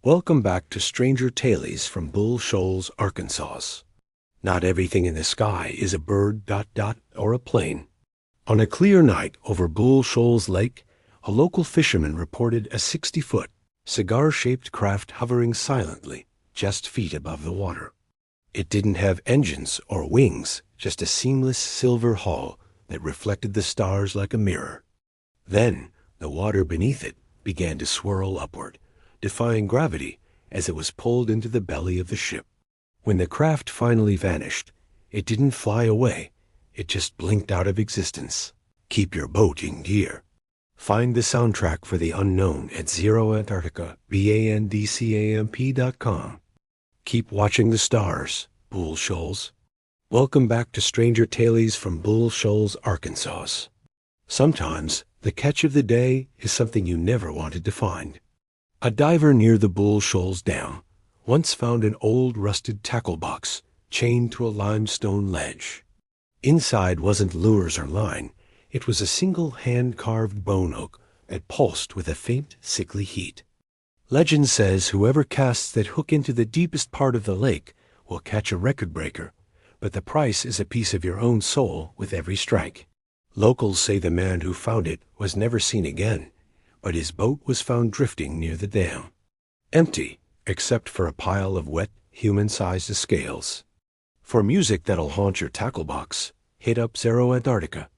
Welcome back to Stranger Tales from Bull Shoals, Arkansas. Not everything in the sky is a bird, or a plane. On a clear night over Bull Shoals Lake, a local fisherman reported a 60-foot, cigar-shaped craft hovering silently just feet above the water. It didn't have engines or wings, just a seamless silver hull that reflected the stars like a mirror. Then, the water beneath it began to swirl upward, defying gravity as it was pulled into the belly of the ship. When the craft finally vanished, it didn't fly away, it just blinked out of existence. Keep your boat in gear. Find the soundtrack for The Unknown at ZeroAntarctica.com. Keep watching the stars, Bull Shoals. Welcome back to Stranger Tales from Bull Shoals, Arkansas. Sometimes, the catch of the day is something you never wanted to find. A diver near the Bull Shoals Dam once found an old rusted tackle box chained to a limestone ledge. Inside wasn't lures or line, it was a single hand-carved bone hook that pulsed with a faint, sickly heat. Legend says whoever casts that hook into the deepest part of the lake will catch a record breaker, but the price is a piece of your own soul with every strike. Locals say the man who found it was never seen again, but his boat was found drifting near the dam. Empty, except for a pile of wet, human-sized scales. For music that'll haunt your tackle box, hit up Zero Antarctica.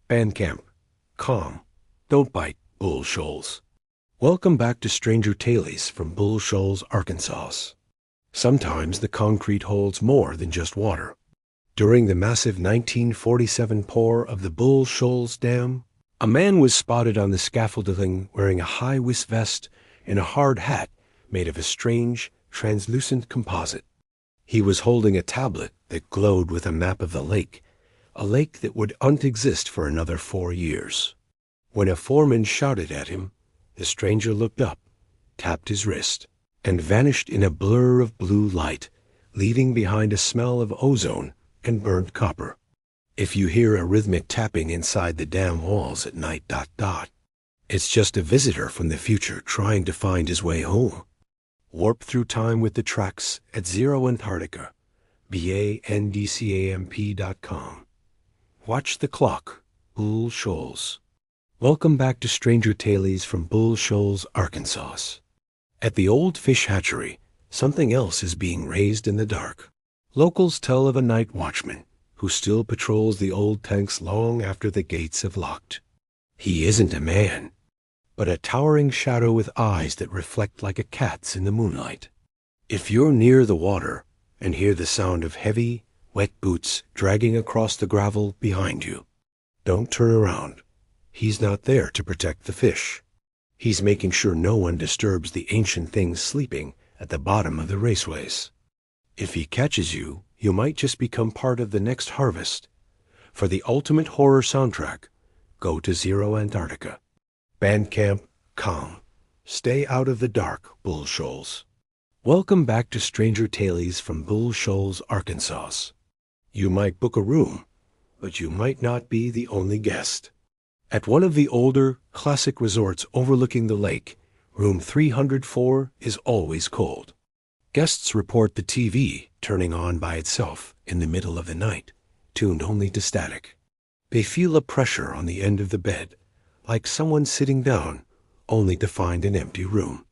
Bandcamp. Calm. Don't bite, Bull Shoals. Welcome back to Stranger Tales from Bull Shoals, Arkansas. Sometimes the concrete holds more than just water. During the massive 1947 pour of the Bull Shoals Dam, a man was spotted on the scaffolding wearing a high-vis vest and a hard hat made of a strange, translucent composite. He was holding a tablet that glowed with a map of the lake, a lake that would exist for another 4 years. When a foreman shouted at him, the stranger looked up, tapped his wrist, and vanished in a blur of blue light, leaving behind a smell of ozone and burnt copper. If you hear a rhythmic tapping inside the dam walls at night, it's just a visitor from the future trying to find his way home. Warp through time with the tracks at Zero Antarctica, BANDCAMP.com. Watch the clock, Bull Shoals. Welcome back to Stranger Tales from Bull Shoals, Arkansas. At the old fish hatchery, something else is being raised in the dark. Locals tell of a night watchman who still patrols the old tanks long after the gates have locked. He isn't a man, but a towering shadow with eyes that reflect like a cat's in the moonlight. If you're near the water and hear the sound of heavy, wet boots dragging across the gravel behind you, don't turn around. He's not there to protect the fish. He's making sure no one disturbs the ancient things sleeping at the bottom of the raceways. If he catches you, you might just become part of the next harvest. For the ultimate horror soundtrack, go to Zero Antarctica. Bandcamp. Calm. Stay out of the dark, Bull Shoals. Welcome back to Stranger Tales from Bull Shoals, Arkansas. You might book a room, but you might not be the only guest. At one of the older, classic resorts overlooking the lake, room 304 is always cold. Guests report the TV turning on by itself in the middle of the night, tuned only to static. They feel a pressure on the end of the bed, like someone sitting down, only to find an empty room.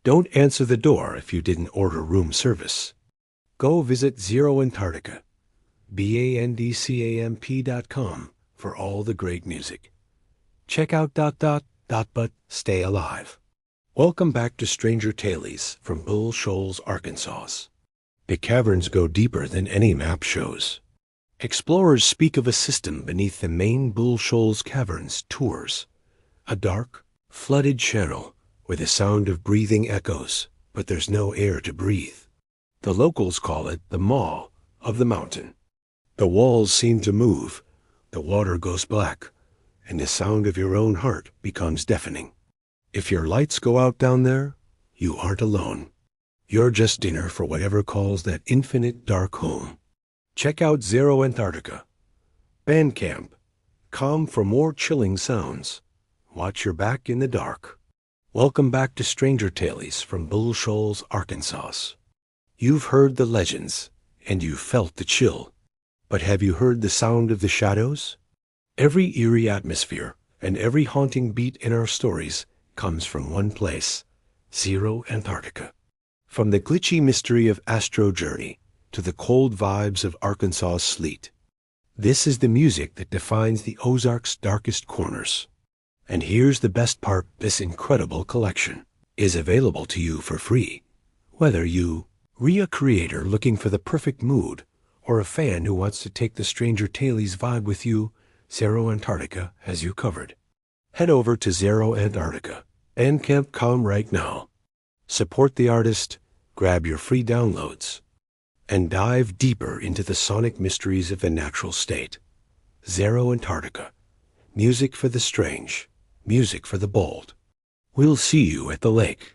Don't answer the door if you didn't order room service. Go visit Zero Antarctica, BANDCAMP.com for all the great music. Check out ... but stay alive. Welcome back to Stranger Tales from Bull Shoals, Arkansas. The caverns go deeper than any map shows. Explorers speak of a system beneath the main Bull Shoals caverns tours. A dark, flooded channel where the sound of breathing echoes, but there's no air to breathe. The locals call it the maw of the mountain. The walls seem to move, the water goes black, and the sound of your own heart becomes deafening. If your lights go out down there, you aren't alone. You're just dinner for whatever calls that infinite dark home. Check out Zero Antarctica. Bandcamp. Calm for more chilling sounds. Watch your back in the dark. Welcome back to Stranger Tales from Bull Shoals, Arkansas. You've heard the legends, and you've felt the chill. But have you heard the sound of the shadows? Every eerie atmosphere and every haunting beat in our stories comes from one place, Zero Antarctica. From the glitchy mystery of Astro Journey to the cold vibes of Arkansas sleet, this is the music that defines the Ozarks' darkest corners. And here's the best part, this incredible collection is available to you for free. Whether you a creator looking for the perfect mood or a fan who wants to take the Stranger Tales vibe with you, Zero Antarctica has you covered. Head over to Zero Antarctica and Camp.com right now. Support the artist, grab your free downloads, and dive deeper into the sonic mysteries of the natural state. Zero Antarctica. Music for the strange. Music for the bold. We'll see you at the lake.